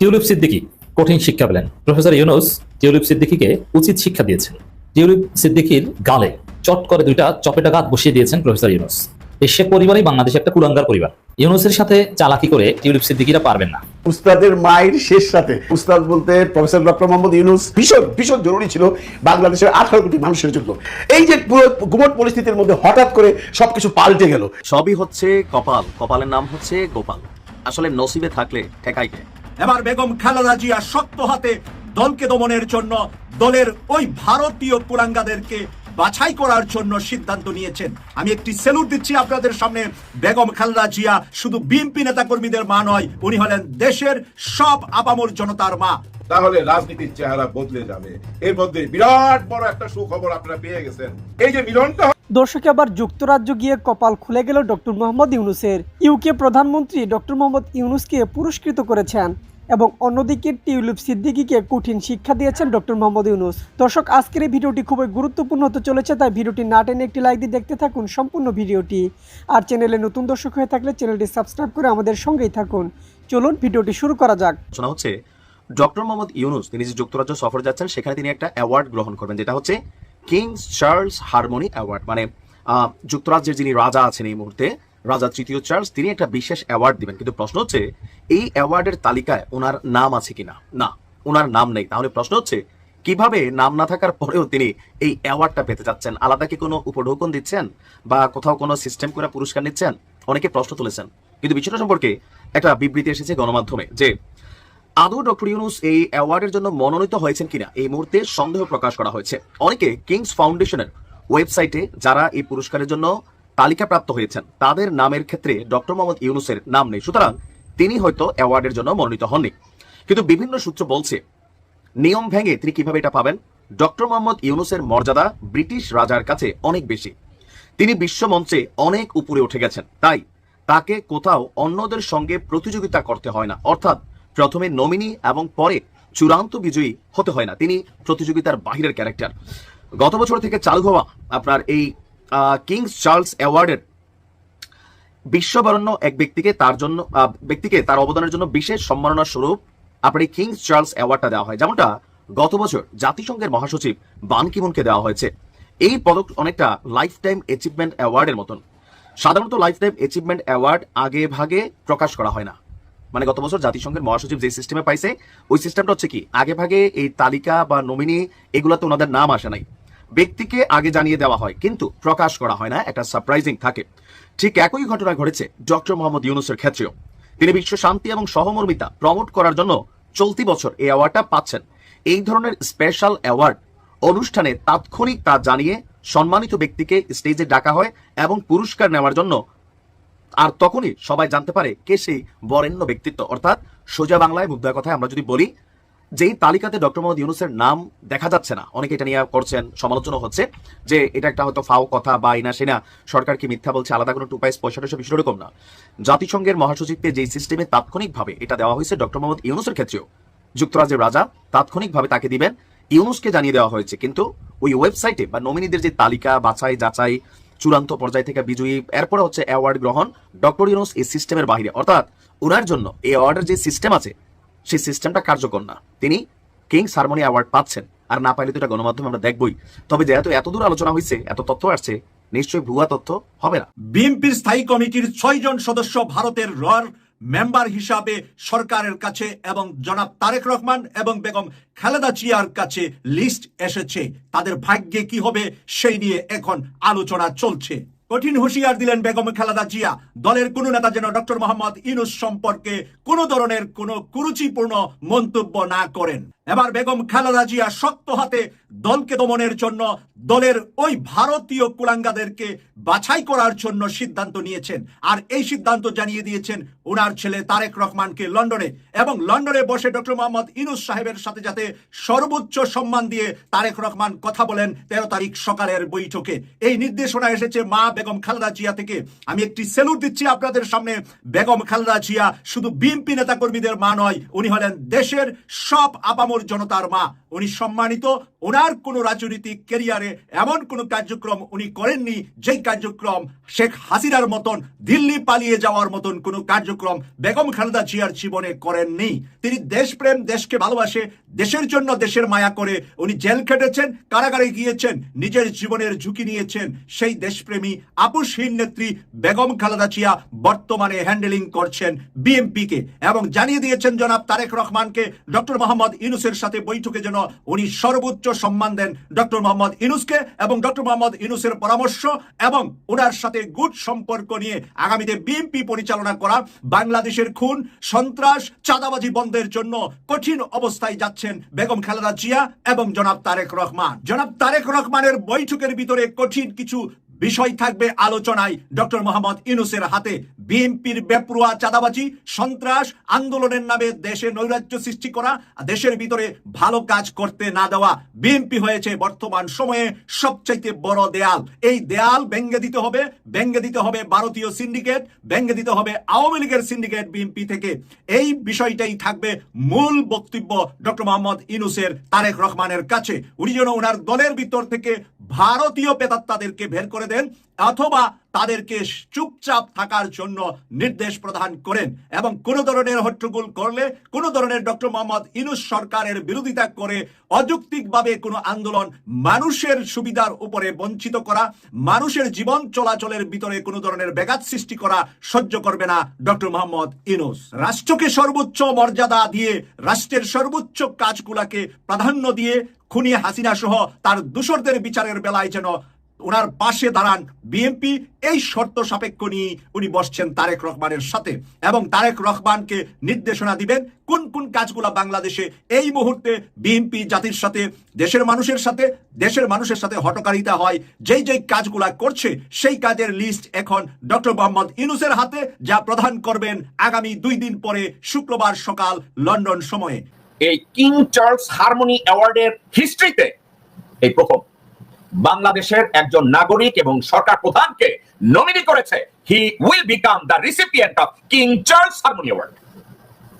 Tulip Siddiqui কঠিন শিক্ষা পেলেন। প্রফেসর ইউনূস টিউলিপ সিদ্দিকীকে উচিত শিক্ষা দিয়েছেন। টিউলিপ সিদ্দিকীর গালে চট করে দুইটা চপেটা গাত বসিয়ে দিয়েছেন প্রফেসর ইউনূস। এই শেখ পরিবারই বাংলাদেশে একটা কুলাঙ্গার পরিবার। ইউনূসের সাথে চালাকি করে টিউলিপ সিদ্দিকীরা পারবেন না। উস্তাদের মায়ের শেষ রাতে উস্তাদ বলতে প্রফেসর ডক্টর মোহাম্মদ ইউনূস ভীষণ ভীষণ জরুরি ছিল বাংলাদেশের 18 কোটি মানুষের জন্য। এই যে পুরো গুমট পরিস্থিতির মধ্যে হঠাৎ করে সবকিছু পাল্টে গেল। সবই হচ্ছে কপাল, কপালের নাম হচ্ছে গোপাল। আসলে নসিবে থাকলে ঠেকাই কে। এবার বেগম খালেদা জিয়া শক্ত হাতে দলকে দমনের জন্য দলের ওই ভারতীয় কুলাঙ্গাদেরকে বাছাই করার জন্য সিদ্ধান্ত নিয়েছেন। আমি একটি স্যালুট দিচ্ছি আপনাদের সামনে। বেগম খালেদা জিয়া শুধু বিএনপি নেতা কর্মীদের মা নয়, উনি হলেন দেশের সব আপামর জনতার মা। তাহলে রাজনীতির চেহারা বদলে যাবে। এর মধ্যে বিরাট বড় একটা সুখবর আপনারা পেয়ে গেছেন। এই যে মিলনটা দর্শক, আবার যুক্তরাজ্য গিয়ে কপাল খুলে গেল ডক্টর মোহাম্মদ ইউনূসের। ইউকে প্রধানমন্ত্রী ডক্টর মোহাম্মদ ইউনূসকে পুরস্কৃত করেছেন এবং অন্যদিকে টিউলিপ সিদ্দিকীকে কঠিন শিক্ষা দিয়েছেন ডক্টর মোহাম্মদ ইউনূস। দর্শক, আজকের এই ভিডিওটি খুবই গুরুত্বপূর্ণ হতে চলেছে, তাই ভিডিওটি না টেনে একটি লাইক দিয়ে দেখতে থাকুন সম্পূর্ণ ভিডিওটি। আর চ্যানেলে নতুন দর্শক হয়ে থাকলে চ্যানেলটি সাবস্ক্রাইব করে আমাদের সঙ্গেই থাকুন। চলুন ভিডিওটি শুরু করা যাক। শোনা হচ্ছে ডক্টর মোহাম্মদ ইউনূস তিনি যে যুক্তরাজ্য সফরে যাচ্ছেন, সেখানে তিনি একটা অ্যাওয়ার্ড গ্রহণ করবেন, যেটা হচ্ছে কিংস চার্লস হারমোনি অ্যাওয়ার্ড। মানে যুক্তরাজ্যের যিনি রাজা আছেন এই মুহূর্তে, রাজা তৃতীয় চার্লস, তিনি একটা বিশেষ অ্যাওয়ার্ড দিবেন। কিন্তু প্রশ্ন হচ্ছে এই অ্যাওয়ার্ডের তালিকায় ওনার নাম আছে কিনা। না, ওনার নাম নেই। তাহলে প্রশ্ন হচ্ছে কিভাবে নাম না থাকার পরেও তিনি এই অ্যাওয়ার্ডটা পেতে যাচ্ছেন? আলাদা কি কোনো উপঢৌকন দিচ্ছেন বা কোথাও কোনো সিস্টেম করে পুরস্কার নিচ্ছেন? অনেকে প্রশ্ন তুলেছেন। কিন্তু বিষয়টা সম্পর্কে একটা বিবৃতি এসেছে গণমাধ্যমে যে আদৌ ডক্টর ইউনূস এই অ্যাওয়ার্ডের জন্য মনোনীত হয়েছেন কিনা এই মুহূর্তে সন্দেহ প্রকাশ করা হয়েছে। অনেকে কিংস ফাউন্ডেশনের ওয়েবসাইটে যারা এই পুরস্কারের জন্য তালিকাপ্রাপ্ত হয়েছেন তাদের নামের ক্ষেত্রে ডক্টর মোহাম্মদ ইউনূসের নাম নেই, সুতরাং তিনি হয়তো অ্যাওয়ার্ডের জন্য মনোনীত হননি। কিন্তু বিভিন্ন সূত্র বলছে নিয়ম ভেঙে তিনি কিভাবে এটা পাবেন। ডক্টর মোহাম্মদ ইউনূসের মর্যাদা ব্রিটিশ রাজার কাছে অনেক বেশি, তিনি বিশ্বমঞ্চে অনেক উপরে উঠে গেছেন, তাই তাকে কোথাও অন্যদের সঙ্গে প্রতিযোগিতা করতে হয় না। অর্থাৎ প্রথমে নমিনি এবং পরে চূড়ান্ত বিজয়ী হতে হয় না, তিনি প্রতিযোগিতার বাহিরের ক্যারেক্টার। গত বছর থেকে চালু হওয়া আপনার এই কিংস চার্লস অ্যাওয়ার্ডের বিশ্ববরণ্য এক ব্যক্তিকে তার অবদানের জন্য বিশেষ সম্মাননা স্বরূপ আপনার এই কিংস চার্লস অ্যাওয়ার্ডটা দেওয়া হয়, যেমনটা গত বছর জাতিসংঘের মহাসচিব বান কি মুনকে দেওয়া হয়েছে। এই পদক অনেকটা লাইফ টাইম অ্যাচিভমেন্ট অ্যাওয়ার্ডের মতন। সাধারণত লাইফ টাইম অ্যাচিভমেন্ট অ্যাওয়ার্ড আগে ভাগে প্রকাশ করা হয় না। মানে গত বছর জাতিসংঘের মহাসচিব যে সিস্টেমে পাইছে, ওই সিস্টেমটা হচ্ছে কি আগে ভাগে এই তালিকা বা নমিনি এগুলোতে ওনাদের নাম আসে নাই, ব্যক্তিকে আগে জানিয়ে দেওয়া হয় কিন্তু প্রকাশ করা হয় না, একটা সারপ্রাইজিং থাকে। ঠিক একই ঘটনা ঘটেছে ডক্টর মোহাম্মদ ইউনূসের ক্ষেত্রেও। তিনি বিশ্ব শান্তি এবং সহমর্মিতা প্রমোট করার জন্য চলতি বছর এই অ্যাওয়ার্ডটা পাচ্ছেন। এই ধরনের স্পেশাল অ্যাওয়ার্ড অনুষ্ঠানে তাৎক্ষণিক তা জানিয়ে সম্মানিত ব্যক্তিকে স্টেজে ডাকা হয় এবং পুরস্কার নেওয়ার জন্য, আর তখনই সবাই জানতে পারে কে সেই বরেণ্য ব্যক্তিত্ব। অর্থাৎ সোজা বাংলায় মুদ্রা কথায় আমরা যদি বলি, যেই তালিকাতে ডক্টর মোহাম্মদ ইউনূসের নাম দেখা যাচ্ছে না, অনেকে এটা নিয়ে করছেন, সমালোচনা হচ্ছে যে এটা একটা হয়তো ফাও কথা বা ইনা সেনা সরকার কি মিথ্যা বলছে, আলাদা কোনো 2 পয়সা বিষয় এরকম না। জাতিসংঘের মহাসচিবকে যেই সিস্টেমে তাৎক্ষণিকভাবে এটা দেওয়া হয়েছে ডক্টর মোহাম্মদ ইউনূসের ক্ষেত্রেও যুক্তরাজ্যের রাজা তাৎক্ষণিকভাবে তাকে দিবেন, ইউনূসকে জানিয়ে দেওয়া হয়েছে। কিন্তু ওই ওয়েবসাইটে বা নমিনিদের যে তালিকা বাছাই যাচাই চূড়ান্ত পর্যায় থেকে বিজয়ী, এরপরে হচ্ছে অ্যাওয়ার্ড গ্রহণ, ডক্টর ইউনূস এই সিস্টেমের বাইরে। অর্থাৎ ওনার জন্য এই অ্যাওয়ার্ডের যে সিস্টেম আছে সেই সিস্টেমটা কার্যকর না। তিনি কিংস হারমোনি অ্যাওয়ার্ড পাচ্ছেন, আর না পাইলে তো এটা গণমাধ্যমে আমরা দেখবই। তবে যেহেতু এত দূর আলোচনা হয়েছে, এত তথ্য আসছে, নিশ্চয়ই ভুয়া তথ্য হবে না। বিএনপির স্থায়ী কমিটির 6 জন সদস্য ভারতের রর মেম্বার হিসাবে সরকারের কাছে এবং জনাব তারেক রহমান এবং বেগম খালেদা জিয়ার কাছে লিস্ট এসেছে। তাদের ভাগ্যে কি হবে সেই নিয়ে এখন আলোচনা চলছে। কঠিন হুঁশিয়ার দিলেন বেগম খালেদা জিয়া, দলের কোন নেতা যেন ডক্টর মোহাম্মদ ইউনূস সম্পর্কে কোন ধরনের কোন কুরুচিপূর্ণ মন্তব্য না করেন। এবার বেগম খালেদা জিয়া শক্ত হাতে দলকে দমনের জন্য দলের ওই ভারতীয় কুলাঙ্গাদেরকে বাছাই করার জন্য সিদ্ধান্ত নিয়েছেন। আর এই সিদ্ধান্ত জানিয়ে দিয়েছেন ওনার ছেলে তারেক রহমানকে লন্ডনে, এবং লন্ডনে বসে ডক্টর মোহাম্মদ ইউনূস সাহেবের সাথে যাতে সর্বোচ্চ সম্মান দিয়ে তারেক রহমান কথা বলেন 13 তারিখ সকালের বৈঠকে। এই নির্দেশনা এসেছে মা বেগম খালেদা জিয়া থেকে। আমি একটি স্যালুট দিচ্ছি আপনাদের সামনে। বেগম খালেদা জিয়া শুধু বিএনপি নেতা কর্মীদের মা নয়, উনি হলেন দেশের সব আপামর জনতার মা। উনি সম্মানিত, ওনার কোনো রাজনৈতিক ক্যারিয়ারে এমন কোনো কার্যক্রম উনি করেননি যেই কার্যক্রম শেখ হাসিনার মতন দিল্লি পালিয়ে যাওয়ার মতন কোনো কার্যক্রম বেগম খালেদা জিয়ার জীবনে করেননি। তিনি দেশপ্রেম, দেশকে ভালোবাসে, দেশের জন্য দেশের মায়া করে উনি জেল খেটেছেন, কারাগারে গিয়েছেন, নিজের জীবনের ঝুঁকি নিয়েছেন। সেই দেশপ্রেমী আপোষহীন নেত্রী বেগম খালেদা জিয়া বর্তমানে হ্যান্ডেলিং করছেন বিএনপিকে এবং জানিয়ে দিয়েছেন জনাব তারেক রহমানকে ডক্টর মোহাম্মদ ইউনূসের সাথে বৈঠকে যেন উনি সর্বোচ্চ সম্মান দেন ডক্টর মোহাম্মদ ইউনূসকে এবং ডক্টর মোহাম্মদ ইউনূসের পরামর্শ এবং ওনার সাথে গুড সম্পর্ক নিয়ে আগামীতে বিএনপি পরিচালনা করা বাংলাদেশের খুন, সন্ত্রাস, চাঁদাবাজি বন্ধের জন্য কঠিন অবস্থায় যাচ্ছেন বেগম খালেদা জিয়া এবং জনাব তারেক রহমান। জনাব তারেক রহমানের বৈঠকের ভিতরে কঠিন কিছু বিষয় থাকবে আলোচনায় ডক্টর মোহাম্মদ ইউনূসের হাতে। বিএনপির বেপরোয়া চাঁদাবাজি, সন্ত্রাস, আন্দোলনের নামে দেশে নৈরাজ্য সৃষ্টি করা, দেশের ভিতরে ভালো কাজ করতে না দেওয়া। বিএনপি হয়েছে বর্তমান সময়ে সবচাইতে বড় দেয়াল। এই দেয়াল ভেঙে দিতে হবে, ভেঙে দিতে হবে ভারতীয় সিন্ডিকেট, ভেঙে দিতে হবে আওয়ামী লীগের সিন্ডিকেট বিএনপি থেকে। এই বিষয়টাই থাকবে মূল বক্তব্য ডক্টর মোহাম্মদ ইউনূসের তারেক রহমানের কাছে। উনি যেন ওনার দলের ভিতর থেকে ভারতীয় প্রেতাত্মাদেরকে বের করে দেন অথবা তাদেরকে চুপচাপ থাকার জন্য নির্দেশ প্রদান করেন এবং কোন ধরনের হট্টগোল করলে, কোন ধরনের ডক্টর মোহাম্মদ ইউনূস সরকারের বিরোধিতা করে অযৌক্তিকভাবে কোনো আন্দোলন মানুষের সুবিধার উপরে বঞ্চিত করা, মানুষের জীবন চলাচলের ভিতরে কোনো ধরনের ব্যাঘাত সৃষ্টি করা সহ্য করবে না ডক্টর মোহাম্মদ ইউনূস। রাষ্ট্রকে সর্বোচ্চ মর্যাদা দিয়ে, রাষ্ট্রের সর্বোচ্চ কাজগুলাকে প্রাধান্য দিয়ে খুনি হাসিনা সহ তার দোষরদের বিচারের বেলায় যেন ওনার পাশে দাঁড়ান বিএনপি, এই শর্ত সাপেক্ষ নিয়ে উনি বসছেন তারেক রহমানের সাথে এবং তারেক রহমানকে নির্দেশনা দিবেন কোন কোন কাজগুলা বাংলাদেশে এই মুহূর্তে বিএনপি জাতির সাথে, দেশের মানুষের সাথে হটকারিতা হয়, যেই কাজগুলা করছে সেই কাজের লিস্ট এখন ডক্টর মোহাম্মদ ইউনূসের হাতে, যা প্রদান করবেন আগামী 2 দিন পরে শুক্রবার সকাল লন্ডন সময়ে। এই কিং চার্লস হারমোনি অ্যাওয়ার্ডের হিস্ট্রিতে এই প্রথম বাংলাদেশের একজন নাগরিক এবং সরকার প্রধানকে নমিনি করেছে। He will become the recipient of king Charles harmony award.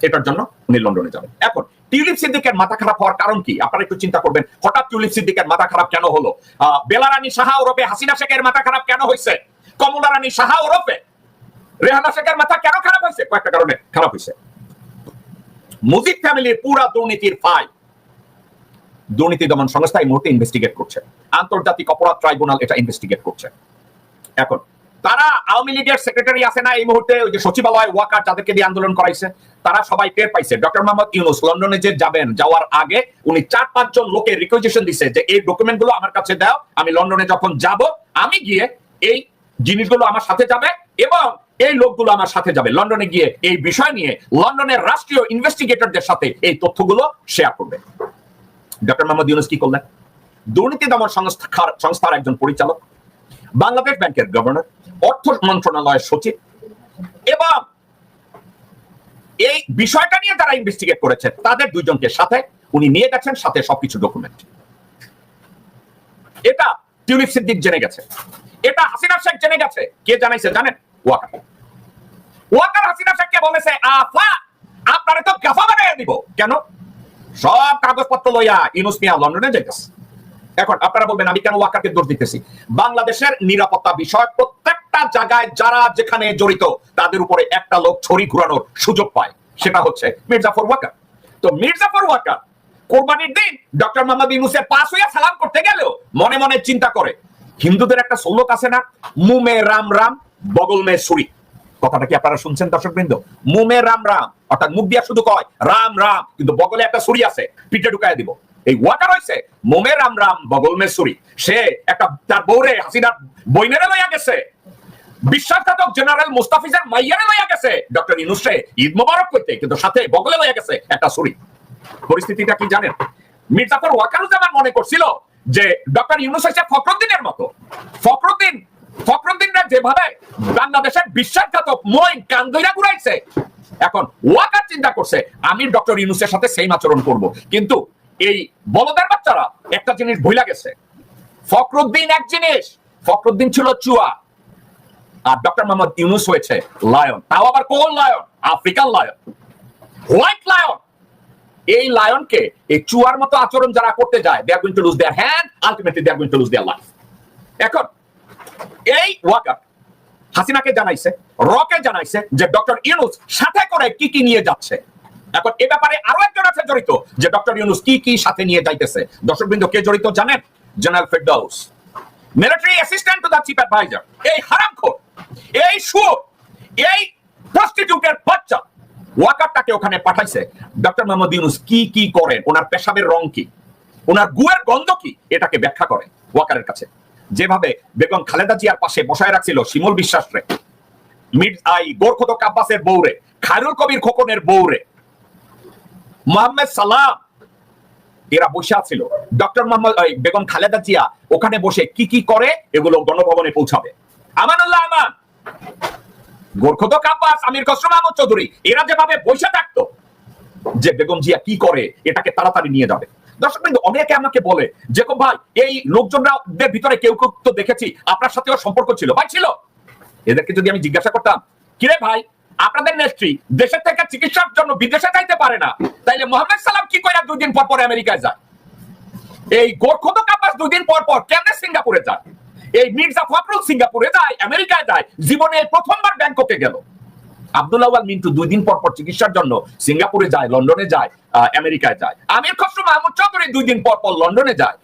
এটার জন্য উনি লন্ডনে যাবেন। এখন টিউলিপ সিদ্দিকের মাথা খারাপ হওয়ার কারণ কি আপনারা একটু চিন্তা করবেন। হঠাৎ টিউলিপ সিদ্দিকের মাথা খারাপ কেন হলো? বেলা রানী সাহা ওরফে হাসিনা শেখের মাথা খারাপ কেন হয়েছে? কমলা রানী সাহা ওরফে রেহানা শেখের মাথা কেন খারাপ হয়েছে? কয়েকটা কারণে খারাপ হয়েছে। মুজিব ফ্যামিলির পুরা দুর্নীতির ফাইল দুর্নীতি দমন সংস্থা এই মুহূর্তে ইনভেস্টিগেট করছে, আন্তর্জাতিক অপরাধ ট্রাইব্যুনাল এটা ইনভেস্টিগেট করছে। এখন তারা আওয়ামী লীগের সেক্রেটারি আছে না এই মুহূর্তে, ওই যে সচিবালয় ওয়াকার যাদেরকে দিয়ে আন্দোলন করাইছে, তারা সবাই টের পাইছে ডক্টর মোহাম্মদ ইউনূস লন্ডনে যে যাবেন, যাওয়ার আগে উনি 4-5 জন লোকের রিকুইজিশন দিছে যে এই ডকুমেন্ট গুলো আমার কাছে দাও, আমি লন্ডনে যখন যাব আমি গিয়ে এই জিনিসগুলো আমার সাথে যাবে এবং এই লোকগুলো আমার সাথে যাবে, লন্ডনে গিয়ে এই বিষয় নিয়ে লন্ডনের রাষ্ট্রীয় ইনভেস্টিগেটরদের সাথে এই তথ্যগুলো শেয়ার করবে। ডক্টর মোহাম্মদ ইউনূস কি করলেন? দুর্নীতি দমন সংস্থার একজন পরিচালক, বাংলাদেশ ব্যাংকের গভর্নর, অর্থ মন্ত্রণালয়ের সচিব এবং এই বিষয়টা নিয়ে যারা ইনভেস্টিগেট করেছে তাদের 2 জনকে সাথে উনি নিয়ে গেছেন, সাথে সবকিছু ডকুমেন্ট। এটা টিউলিপ সিদ্দিক জেনে গেছে, এটা হাসিনা শেখ জেনে গেছে। কে জানাইছে জানেন? ওয়াকার হাসিনা শেখকে বলেছে আফা আপনারে তো গাফা বানিয়ে দিব। কেন? সব কাগজপত্র লইয়া ইউনূস মিয়া লন্ডনে যাইতেছে। এখন আপনারা বলবেন আমি কেন ওয়াকারকে দোষ দিতেছি? বাংলাদেশের নিরাপত্তা বিষয় প্রত্যেকটা জায়গায় যারা যেখানে জড়িত তাদের উপরে একটা লোক ছড়ি ঘুরানোর সুযোগ পায়, সেটা হচ্ছে মির্জাফর ওয়াকার। তো মির্জাফর ওয়াকার কোরবানির দিন ডক্টর মোহাম্মদ ইউনূসের পাশ হইয়া সালাম করতে গেলেও মনে মনে চিন্তা করে, হিন্দুদের একটা শ্লোক আছে না, মুমে রাম রাম বগল মে ছুরি। কথাটা কি আপনারা শুনছেন দর্শকবৃন্দ? মুমে রাম রাম অর্থাৎ মুখ দিয়া শুধু কয় রাম রাম, কিন্তু বগলে একটা ছুরি আছে, পিঠে ঢুকায় দিব। এই ওয়াকার হইছে মুমে রাম রাম বগল মে ছুরি। সে একটা তার বউরে হাসিনার বইনেরে লইয়া গেছে, বিশ্বাসঘাতক জেনারেল মুস্তাফিজের মাইয়ারে লইয়া গেছে ডক্টর ইউনূসে ঈদ মোবারক করতে, কিন্তু সাথে বগলে লইয়া গেছে একটা ছুরি। পরিস্থিতিটা কি জানেন? মির্জাফর ওয়াকারুজ্জামান মনে করছিল যে ডক্টর ইউনূস হচ্ছে ফখরুদ্দিনের মতো। ফখরুদ্দিনরা যেভাবে বাংলাদেশের বিশ্বাসঘাতক মইন কান্দইরা ঘুরাইছে, এখন ওয়াকার চিন্তা করছে আমি ডক্টর ইউনূসের সাথে সেম আচরণ করব। কিন্তু এই বলদের বাচ্চারা একটা জিনিস ভুলে গেছে, ফখরুদ্দিন এক জিনিস, ফখরুদ্দিন ছিল চুয়া আর ডক্টর মোহাম্মদ ইউনূস হয়েছে লায়ন, তাও আবার কোন lion? African lion, white lion. এই লায়নকে এই চুয়ার মতো আচরণ যারা করতে যায়, they are going to lose their hand, ultimately they are going to lose their life. এখন এই ওয়াকার হাসিনাকে জানাইছে, রকে জানাইছে যে ডক্টর ইউনূস সাথে করে কি কি নিয়ে যাচ্ছে। এখন এ ব্যাপারে আরো একজন আছে জড়িত, যে ডক্টর ইউনূস কি কি সাথে নিয়ে যাইতেছে। দর্শকবৃন্দ, কে জড়িত জানেন? General Ferdous, military assistant to the chief adviser. এই হারামখোর, এই সুর, এই প্রস্টিটিউটের বাচ্চা ওয়াকারটাকে ওখানে পাঠাইছে। ডক্টর মোহাম্মদ ইউনূস কি কি করেন, ওনার পেশাবের রং কি, ওনার গুয়ের গন্ধ কি, এটাকে ব্যাখ্যা করেন ওয়াকারের কাছে। যেভাবে বেগম খালেদা জিয়ার পাশে বসায় রাখছিল শিমুল বিশ্বাস রে, গোরখোদক আব্বাসের বউরে, খায়রুল কবির খোকনের বউরে, মোহাম্মদ সালাম, এরা বসে ছিল। ডক্টর মোহাম্মদ বেগম খালেদা জিয়া ওখানে বসে কি কি করে এগুলো গণভবনে পৌঁছাবে। আমানুল্লাহ আমান, গোরখোদক আব্বাস, আমির খসরু মাহমুদ চৌধুরী, এরা যেভাবে বসে থাকতো যে বেগম জিয়া কি করে এটাকে তাড়াতাড়ি নিয়ে যাবে। দর্শক বিন্দু, অনেকে আমাকে বলে যে ভাই এই লোকজনদের ভিতরে কেউ কেউ তো দেখেছি আপনার সাথেও সম্পর্ক ছিল। ভাই ছিল। এদেরকে যদি আমি জিজ্ঞাসা করতাম, কিরে ভাই আপনাদের নেত্রী দেশের থেকে চিকিৎসার জন্য বিদেশে যাইতে পারে না, তাইলে মোহাম্মদ সালাম কি করে 2 দিন পর পর আমেরিকায় যায়? এই গোরখোদক আব্বাস 2 দিন পর পর কেমনে সিঙ্গাপুরে যায়? এই মির্জা ফখরুল সিঙ্গাপুরে যায়, আমেরিকায় যায়, জীবনে প্রথমবার ব্যাংককে গেল। আব্দুল আওয়াল মিন্টু 2 দিন পর পর চিকিৎসার জন্য সিঙ্গাপুরে যায়, লন্ডনে যায়, আমেরিকায় যায়। আমির খসরু মাহমুদ চৌধুরী 2 দিন পর পর লন্ডনে যায়,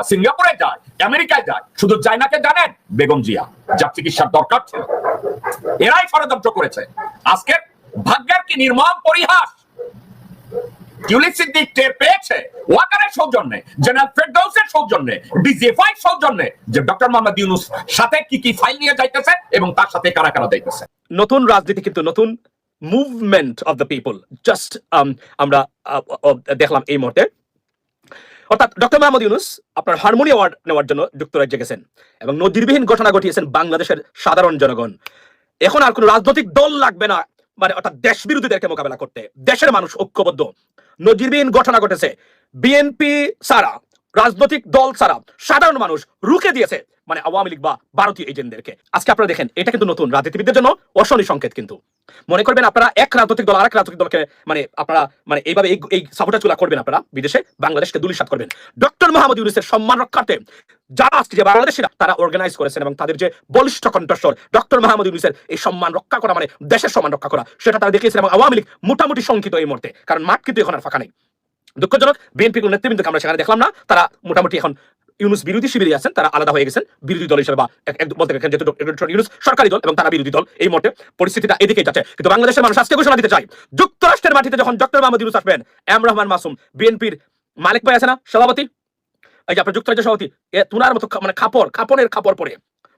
সিঙ্গাপুরে যায়, আমেরিকায় যায়। শুধু যায় না কে জানেন? বেগম জিয়া, যার চিকিৎসার দরকার ছিল। এরাই ষড়যন্ত্র করেছে। আজকে ভাগ্যের কি নির্মম পরিহাস! টিউলিপ সিদ্দিক টের পেয়েছে ওয়াকারের সৌজন্যে, জেনারেল ফেরদৌসের সৌজন্যে, ডিজিএফআই সৌজন্যে, যে ডক্টর মোহাম্মদ ইউনূস সাথে কি কি ফাইল নিয়ে যাইতেছে এবং তার সাথে কারা কারা যাইতেছে। নতুন রাজনীতি কিন্তু নতুন movement of the people just আমরা দেখলাম এই মুহূর্তে। অর্থাৎ ডক্টর মোহাম্মদ ইউনূস আপনার হারমোনি অ্যাওয়ার্ড নেওয়ার জন্য যুক্তরাজ্যে গেছেন এবং নজিরবিহীন ঘটনা ঘটিয়েছেন বাংলাদেশের সাধারণ জনগণ। এখন আর কোনো রাজনৈতিক দল লাগবে না, মানে অর্থাৎ দেশ বিরোধীদেরকে মোকাবেলা করতে। দেশের মানুষ ঐক্যবদ্ধ। নজিরবিহীন ঘটনা ঘটেছে। বিএনপি ছাড়া, রাজনৈতিক দল ছাড়া সাধারণ মানুষ রুখে দিয়েছে মানে আওয়ামী লীগ বা ভারতীয় এজেন্টদেরকে। আজকে আপনারা দেখেন, এটা কিন্তু নতুন রাজনীতিবিদদের জন্য অশনি সংকেত। কিন্তু মনে করবেন আপনারা এক রাজনৈতিক দল আরেক রাজনৈতিক দলকে মানে আপনারা মানে এইভাবে এই সাপোর্টারগুলো করবেন, আপনারা বিদেশে বাংলাদেশকে দুলিশাত করবেন। ডক্টর মোহাম্মদ ইউনূসের সম্মান রক্ষার্থে যারা আজকে যে বাংলাদেশিরা তারা অর্গানাইজ করেছেন এবং তাদের যে বলিষ্ঠ কণ্ঠস্বর ডক্টর মোহাম্মদ ইউনূসের এই সম্মান রক্ষা করা মানে দেশের সম্মান রক্ষা করা, সেটা তারা দেখিয়েছেন। এবং আওয়ামী লীগ মোটামুটি শঙ্কিত এই মুহূর্তে, কারণ মাঠ কিন্তু এখন আর ফাঁকা নেই। দুঃখজনক, বিএনপি কোন নেতৃবৃন্দকে আমরা সেখানে দেখলাম না। তারা মোটামুটি এখন ইউনূস বিরোধী শিবিরে আছেন, তারা আলাদা হয়ে গেছেন বিরোধী দল হিসেবে, বা বলতে গেলেন যেহেতু ডক্টর ইউনূস সরকারি দল এবং তারা বিরোধী দল। এই মুহূর্তে পরিস্থিতিটা এদিকে যাচ্ছে। কিন্তু বাংলাদেশের মানুষ আজকে ঘোষণা দিতে চাই, যুক্তরাষ্ট্রের মাটিতে যখন ডক্টর মোহাম্মদ ইউনূস আসবেন, এম রহমান মাসুম, বিএনপির মালিক ভাই আছে না সভাপতি, এই যে আপনার যুক্তরাজ্যের সভাপতি, তুনার মতো মানে কাপড়ের কাপড় পরে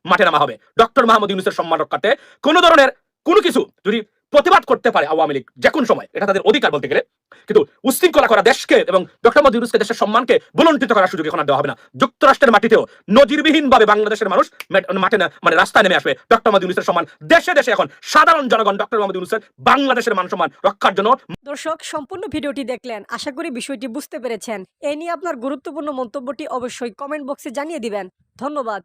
মাঠে নামা হবে ডক্টর মোহাম্মদ ইউনূসের সম্মান রক্ষার্থে। কোন ধরনের কোনো কিছু যদি প্রতিবাদ করতে পারে আওয়ামী লীগ যে কোন সময়, এটা তাদের অধিকার বলতে গেলে, কিন্তু উশৃঙ্খলা করা দেশকে এবং ডক্টর মোহাম্মদ ইউনূসকে দেশের সম্মানকে বুলন্ডিত করার সুযোগ এখন আর দেওয়া হবে না। যুক্তরাষ্ট্রের মাটিতেও নজিরবিহীন ভাবে বাংলাদেশের মানুষ মাঠে মানে রাস্তায় নেমে আসবে ডক্টর মোহাম্মদ ইউনূসের সম্মান। দেশে দেশে এখন সাধারণ জনগণ ডক্টর মোহাম্মদ ইউনূসের বাংলাদেশের মান সম্মান রক্ষার জন্য। দর্শক, সম্পূর্ণ ভিডিওটি দেখলেন, আশা করি বিষয়টি বুঝতে পেরেছেন। এই নিয়ে আপনার গুরুত্বপূর্ণ মন্তব্যটি অবশ্যই কমেন্ট বক্সে জানিয়ে দিবেন। ধন্যবাদ।